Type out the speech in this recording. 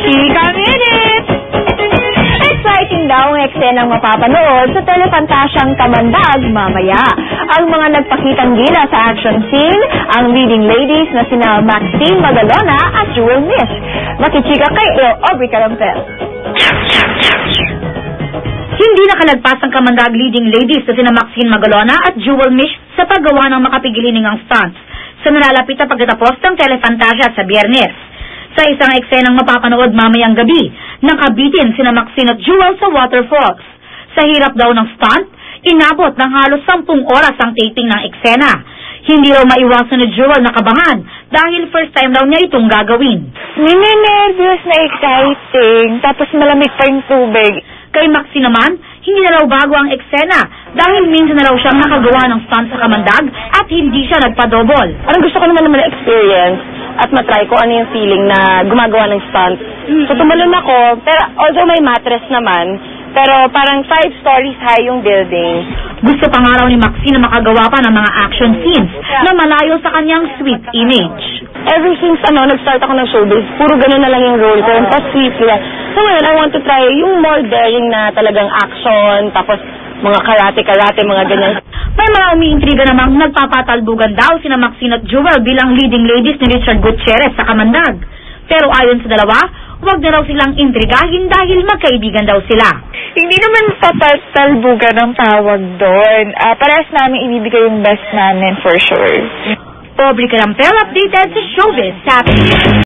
Chika Minute! Exciting daw ang eksenang mapapanood sa telefantasyang Kamandag mamaya. Ang mga nagpakitang gila sa action scene, ang leading ladies na sina Maxine Magalona at Jewel Mish. Makichika kay Aubrey Carampel. Hindi nakalagpas ang Kamandag leading ladies na sina Maxine Magalona at Jewel Mish sa paggawa ng makapigilingang stunts sa nalalapit na pagtatapos ng telefantasya sa Biyernes. Sa isang eksenang mapapanood mamayang gabi, nakabitin sina Maxine at Jewel sa waterfalls. Sa hirap daw ng stunt, inabot ng halos 10 oras ang taping ng eksena. Hindi raw maiwasan ni Jewel na kabangan dahil first time raw niya itong gagawin. Nininervyos na exciting, tapos malamig pa yung tubig. Kay Maxine naman, hindi na raw bago ang eksena dahil minsan na raw siyang nakagawa ng stunt sa Kamandag at hindi siya nagpadobol. Parang gusto ko naman experience at matry ko ano yung feeling na gumagawa ng stunt. So tumalon ako, pero although may mattress naman, pero parang 5 stories high yung building. Gusto pa nga raw ni Maxine na makagawa pa ng mga action scenes na malayo sa kanyang sweet image. Ever since nag-start ako ng showbiz, puro ganun na lang yung role ko, yung pa-sweet lang. So ngayon, I want to try yung more daring na talagang action, tapos mga karate, mga ganyan. May mga umiintriga namang nagpapatalbugan daw sina Maxine at Jewel bilang leading ladies ni Richard Gutierrez sa Kamandag. Pero ayon sa dalawa, huwag na raw silang intrigahin dahil magkaibigan daw sila. Hindi naman papatalbugan ang tawag doon. Parehas namin ibibigay yung best namin for sure. Aubrey Carampel, updated sa Showbiz.